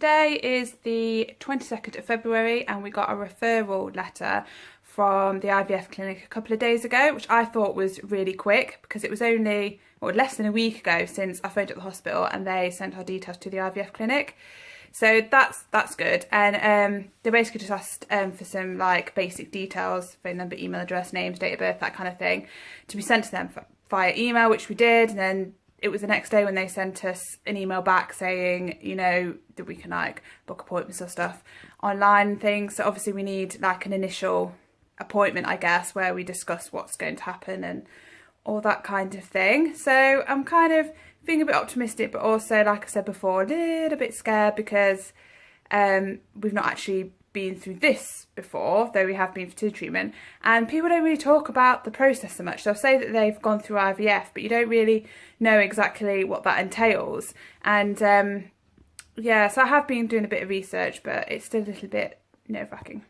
Today is the 22nd of February and we got a referral letter from the IVF clinic a couple of days ago, which I thought was really quick because it was only less than a week ago since I phoned up the hospital and they sent our details to the IVF clinic. So that's good. And they basically just asked for some like basic details, phone number, email address, names, date of birth, that kind of thing, to be sent to them via email, which we did. And then it was the next day when they sent us an email back saying, you know, that we can like book appointments or stuff online and things. So obviously we need like an initial appointment, I guess, where we discuss what's going to happen and all that kind of thing. So I'm kind of feeling a bit optimistic, but also, like I said before, a little bit scared because we've not actually been through this before, though we have been for fertility treatment, and people don't really talk about the process so much. They'll say that they've gone through IVF, but you don't really know exactly what that entails. And yeah, so I have been doing a bit of research, but it's still a little bit nerve-wracking.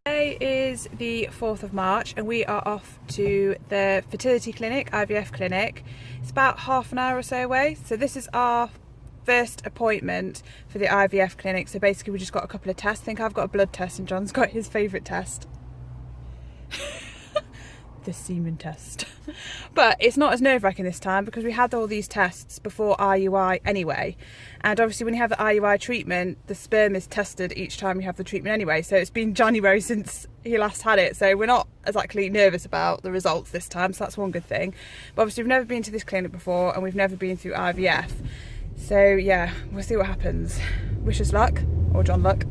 Today is the 4th of March and we are off to the fertility clinic, IVF clinic. It's about half an hour or so away. So this is our first appointment for the IVF clinic. So basically we just got a couple of tests. I think I've got a blood test and John's got his favourite test. The semen test. But it's not as nerve-wracking this time because we had all these tests before IUI anyway. And obviously when you have the IUI treatment, the sperm is tested each time you have the treatment anyway. So it's been January since he last had it. So we're not exactly nervous about the results this time. So that's one good thing. But obviously we've never been to this clinic before and we've never been through IVF. So yeah, we'll see what happens. Wish us luck, or John luck.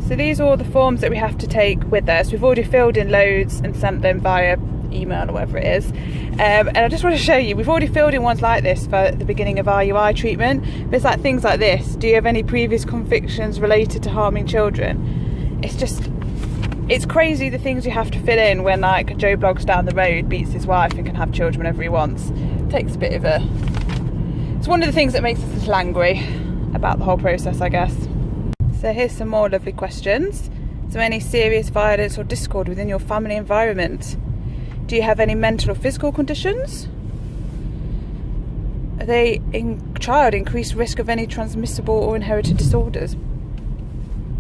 So these are all the forms that we have to take with us. We've already filled in loads and sent them via email or whatever it is. And I just want to show you, we've already filled in ones like this for the beginning of IUI treatment. But it's like things like this. Do you have any previous convictions related to harming children? It's crazy the things you have to fill in when like Joe Bloggs down the road beats his wife and can have children whenever he wants. It takes a bit of it's one of the things that makes us a little angry about the whole process, I guess. So here's some more lovely questions. Is there any serious violence or discord within your family environment? Do you have any mental or physical conditions? Are they in child increased risk of any transmissible or inherited disorders?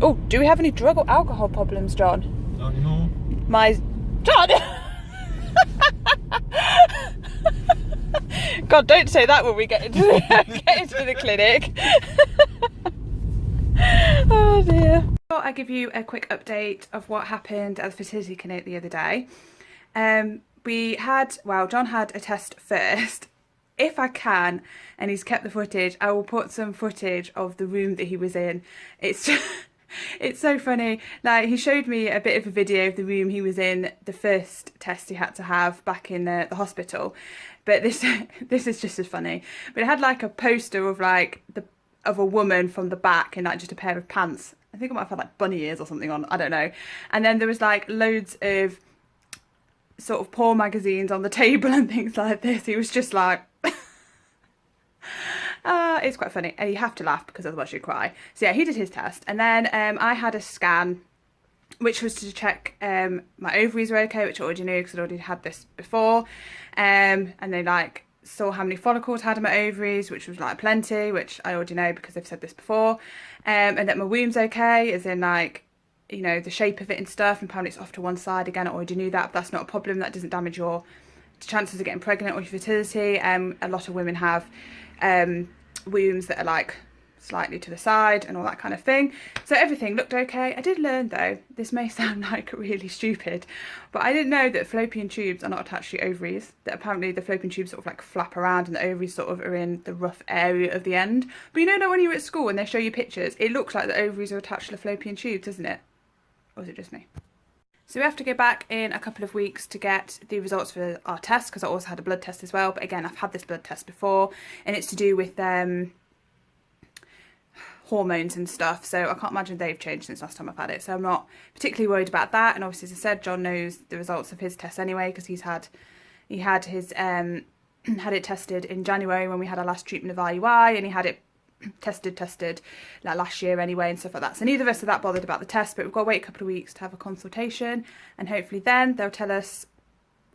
Oh, do we have any drug or alcohol problems, John? No. John! God, don't say that when we get into the clinic. Oh dear. I thought I'd give you a quick update of what happened at the fertility clinic the other day. John had a test first. If I can, and he's kept the footage, I will put some footage of the room that he was in. It's just, it's so funny. Like, he showed me a bit of a video of the room he was in, the first test he had to have back in the hospital. But this is just as funny. But it had like a poster of like of a woman from the back in like just a pair of pants. I think I might have had like bunny ears or something on, I don't know. And then there was like loads of sort of porn magazines on the table and things like this. He was just like, it's quite funny. And you have to laugh because otherwise you cry. So yeah, he did his test. And then I had a scan, which was to check my ovaries were okay, which I already knew because I'd already had this before. And they like saw how many follicles I had in my ovaries, which was like plenty, which I already know because they've said this before. And that my womb's okay, as in like, you know, the shape of it and stuff, and apparently it's off to one side. Again, I already knew that, but that's not a problem. That doesn't damage your chances of getting pregnant or your fertility. A lot of women have wombs that are like slightly to the side and all that kind of thing. So everything looked okay. I did learn though, this may sound like really stupid, but I didn't know that fallopian tubes are not attached to your ovaries, that apparently the fallopian tubes sort of like flap around and the ovaries sort of are in the rough area of the end. But you know that when you're at school and they show you pictures, it looks like the ovaries are attached to the fallopian tubes, doesn't it? Or is it just me? So we have to go back in a couple of weeks to get the results for our test, because I also had a blood test as well. But again, I've had this blood test before and it's to do with hormones and stuff, so I can't imagine they've changed since last time I've had it, so I'm not particularly worried about that. And obviously, as I said, John knows the results of his test anyway, because he had his had it tested in January when we had our last treatment of IUI, and he had it tested like last year anyway and stuff like that. So neither of us are that bothered about the test, but we've got to wait a couple of weeks to have a consultation, and hopefully then they'll tell us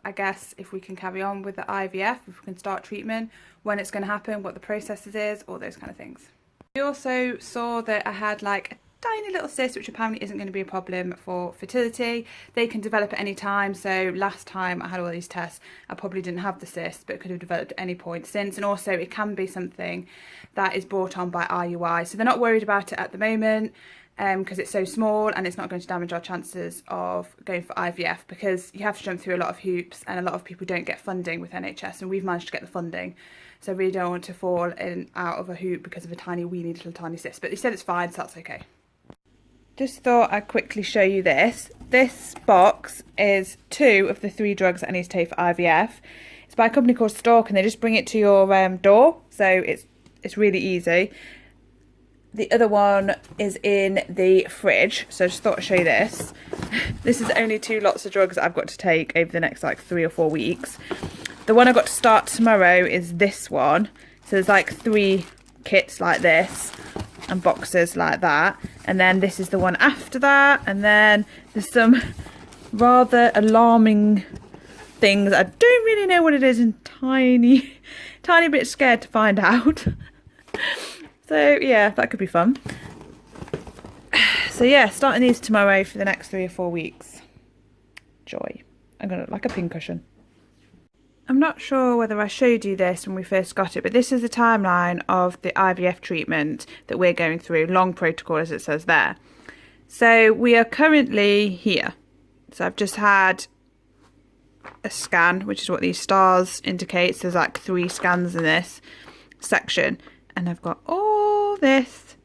I guess, if we can carry on with the IVF, if we can start treatment, when it's going to happen, what the process is, all those kind of things. We also saw that I had like a tiny little cyst, which apparently isn't going to be a problem for fertility. They can develop at any time. So last time I had all these tests, I probably didn't have the cyst, but it could have developed at any point since. And also it can be something that is brought on by IUI. So they're not worried about it at the moment, because it's so small and it's not going to damage our chances of going for IVF, because you have to jump through a lot of hoops and a lot of people don't get funding with NHS, and we've managed to get the funding. So I really don't want to fall in out of a hoop because of a tiny weeny little tiny cyst, but they said it's fine, so that's okay. Just thought I'd quickly show you this. This box is 2 of the 3 drugs that I need to take for IVF. It's by a company called Stork, and they just bring it to your door, so it's really easy. The other one is in the fridge, so I just thought I'd show you this. This is only 2 lots of drugs that I've got to take over the next like 3 or 4 weeks. The one I've got to start tomorrow is this one. So there's like 3 kits like this and boxes like that. And then this is the one after that. And then there's some rather alarming things. I don't really know what it is, and tiny bit scared to find out. So yeah, that could be fun. So yeah, starting these tomorrow for the next 3 or 4 weeks. Joy. I'm gonna like a pincushion. I'm not sure whether I showed you this when we first got it, but this is the timeline of the IVF treatment that we're going through. Long protocol, as it says there. So we are currently here. So I've just had a scan, which is what these stars indicate. There's like 3 scans in this section. And I've got all this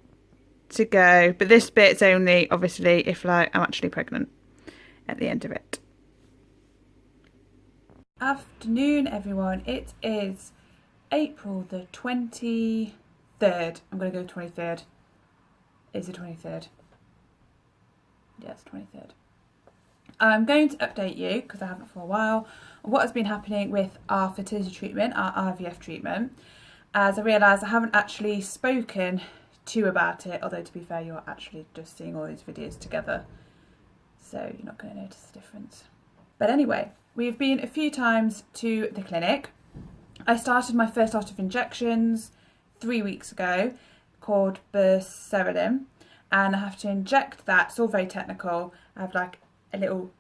to go, but this bit's only obviously if like I'm actually pregnant at the end of it. Afternoon everyone, it is April the 23rd. I'm going to go 23rd. Is it 23rd? Yes, 23rd. I'm going to update you, because I haven't for a while, on what has been happening with our fertility treatment, our IVF treatment, as I realise I haven't actually spoken to you about it, although to be fair, you're actually just seeing all these videos together, so you're not going to notice the difference. But anyway, we've been a few times to the clinic. I started my first lot of injections 3 weeks ago, called Berserilin, and I have to inject that. It's all very technical. I have like a little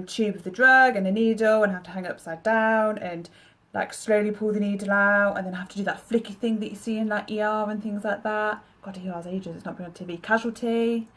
tube of the drug and a needle, and I have to hang it upside down and like slowly pull the needle out, and then I have to do that flicky thing that you see in like ER and things like that. God, ER's ages, it's not been on TV. Casualty.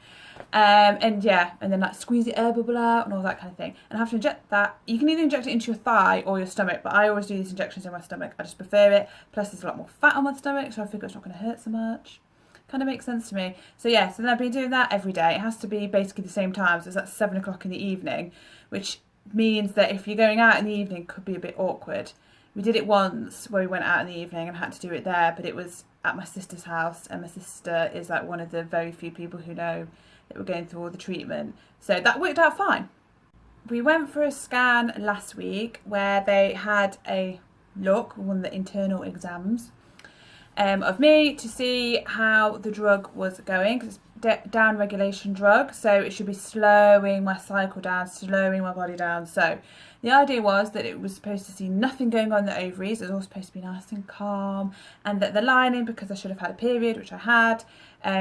And yeah, and then like squeeze the air bubble out and all that kind of thing. And I have to inject that. You can either inject it into your thigh or your stomach, but I always do these injections in my stomach. I just prefer it. Plus there's a lot more fat on my stomach, so I figure it's not going to hurt so much. Kind of makes sense to me. So yeah, so then I've been doing that every day. It has to be basically the same time, so it's at 7 o'clock in the evening, which means that if you're going out in the evening, it could be a bit awkward. We did it once where we went out in the evening and had to do it there, but it was at my sister's house, and my sister is like one of the very few people who know that we're going through all the treatment. So that worked out fine. We went for a scan last week where they had a look, one of the internal exams, of me to see how the drug was going, because it's down regulation drug, so it should be slowing my cycle down, slowing my body down. So the idea was that it was supposed to see nothing going on in the ovaries. It was all supposed to be nice and calm, and that the lining, because I should have had a period, which I had,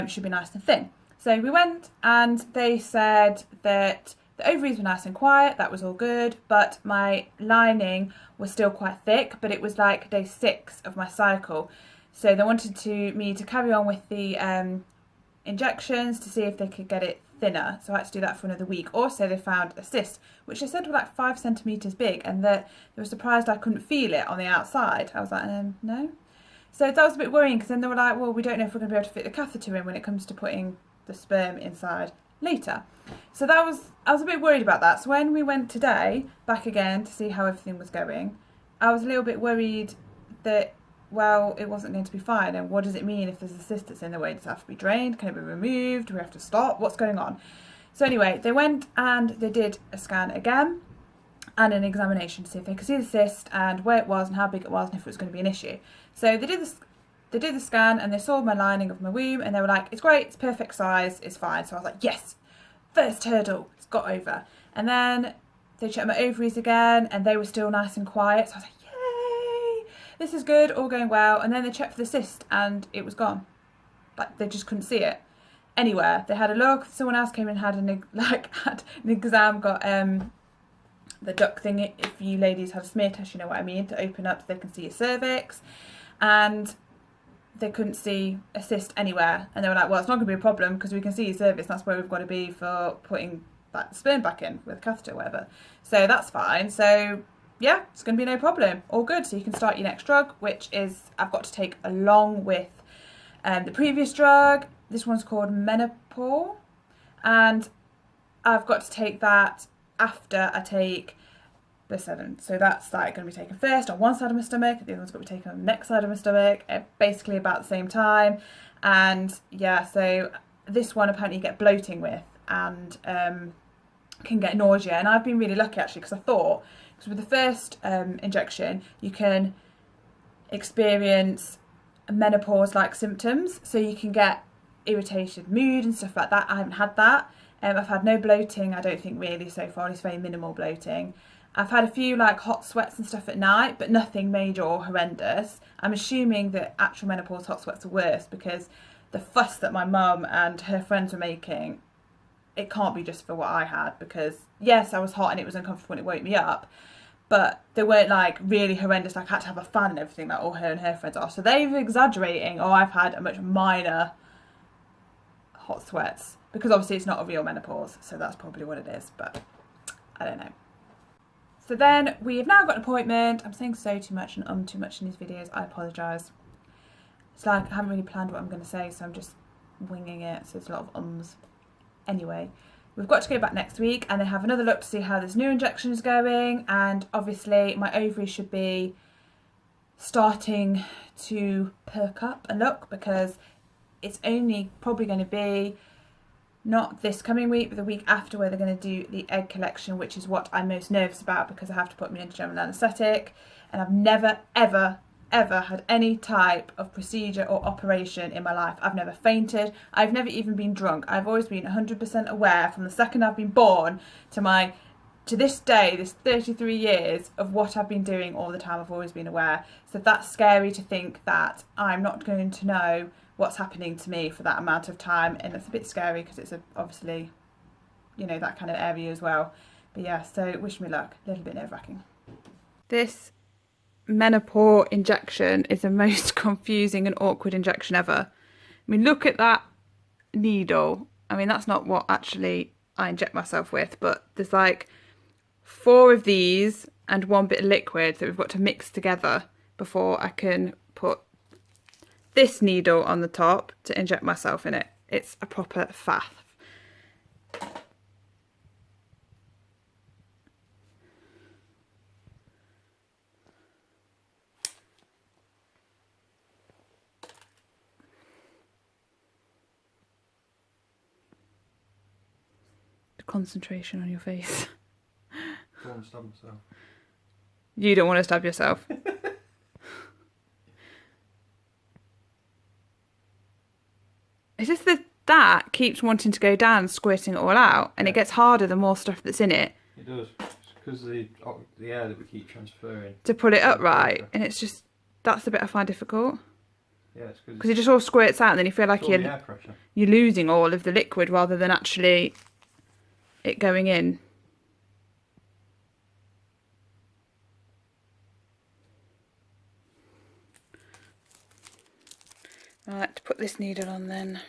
should be nice and thin. So we went and they said that the ovaries were nice and quiet, that was all good, but my lining was still quite thick, but it was like day 6 of my cycle. So they wanted me to carry on with the injections to see if they could get it thinner. So I had to do that for another week. Also, they found a cyst, which they said was like 5 centimetres big, and that they were surprised I couldn't feel it on the outside. I was like, no. So that was a bit worrying, because then they were like, well, we don't know if we're going to be able to fit the catheter in when it comes to putting the sperm inside later. So I was a bit worried about that. So when we went today back again to see how everything was going, I was a little bit worried that, well, it wasn't going to be fine, and what does it mean if there's a cyst that's in the way? Does it have to be drained? Can it be removed? Do we have to stop? What's going on? So anyway, they went and they did a scan again and an examination to see if they could see the cyst and where it was and how big it was and if it was going to be an issue. So they did the scan and they saw my lining of my womb, and they were like, it's great, it's perfect size, it's fine. So I was like, yes, first hurdle, it's got over. And then they checked my ovaries again and they were still nice and quiet. So I was like, yay, this is good, all going well. And then they checked for the cyst and it was gone. Like, they just couldn't see it anywhere. They had a look, someone else came and had an exam, got the duct thing, if you ladies have a smear test, you know what I mean, to open up so they can see your cervix, and they couldn't see a cyst anywhere. And they were like, well, it's not going to be a problem because we can see your cervix, that's where we've got to be for putting the sperm back in with a catheter or whatever. So that's fine. So yeah, it's going to be no problem, all good. So you can start your next drug, which is I've got to take along with the previous drug. This one's called Menopur, and I've got to take that after I take the 7. So that's like going to be taken first on one side of my stomach, the other one's got to be taken on the next side of my stomach, basically about the same time. And yeah, so this one apparently you get bloating with, and can get nausea. And I've been really lucky actually, because I thought, because with the first injection you can experience menopause like symptoms, so you can get irritated mood and stuff like that. I haven't had that. I've had no bloating, I don't think, really, so far. It's very minimal bloating. I've had a few like hot sweats and stuff at night, but nothing major or horrendous. I'm assuming that actual menopause hot sweats are worse because the fuss that my mum and her friends were making, it can't be just for what I had, because yes, I was hot and it was uncomfortable and it woke me up, but they weren't like really horrendous, like I had to have a fan and everything like all her and her friends are. So they were exaggerating, or I've had a much minor hot sweats, because obviously it's not a real menopause, so that's probably what it is, but I don't know. So then we have now got an appointment. I'm saying so too much and too much in these videos, I apologise. It's like I haven't really planned what I'm going to say, so I'm just winging it, so it's a lot of ums. Anyway, we've got to go back next week and they have another look to see how this new injection is going, and obviously my ovaries should be starting to perk up and look, because it's only probably going to be not this coming week, but the week after, where they're going to do the egg collection, which is what I'm most nervous about, because I have to put me into general anaesthetic, and I've never, ever, ever had any type of procedure or operation in my life. I've never fainted. I've never even been drunk. I've always been 100% aware from the second I've been born to this day, this 33 years of what I've been doing all the time. I've always been aware. So that's scary to think that I'm not going to know what's happening to me for that amount of time, and it's a bit scary because it's obviously, you know, that kind of area as well. But yeah, so wish me luck. A little bit nerve-wracking. This Menopur injection is the most confusing and awkward injection ever. I mean, look at that needle. I mean, that's not what actually I inject myself with, but there's like 4 of these and 1 bit of liquid that we've got to mix together before I can put this needle on the top to inject myself in it. It's a proper faff. The concentration on your face. I don't want to stab myself. You don't want to stab yourself. It's just that keeps wanting to go down, squirting it all out, and it gets harder the more stuff that's in it. It does. It's because the air that we keep transferring. To pull it up right, and it's just, that's the bit I find difficult. Yeah, it's because it just all squirts out, and then you feel like you're losing all of the liquid rather than actually it going in. Right, to put this needle on then.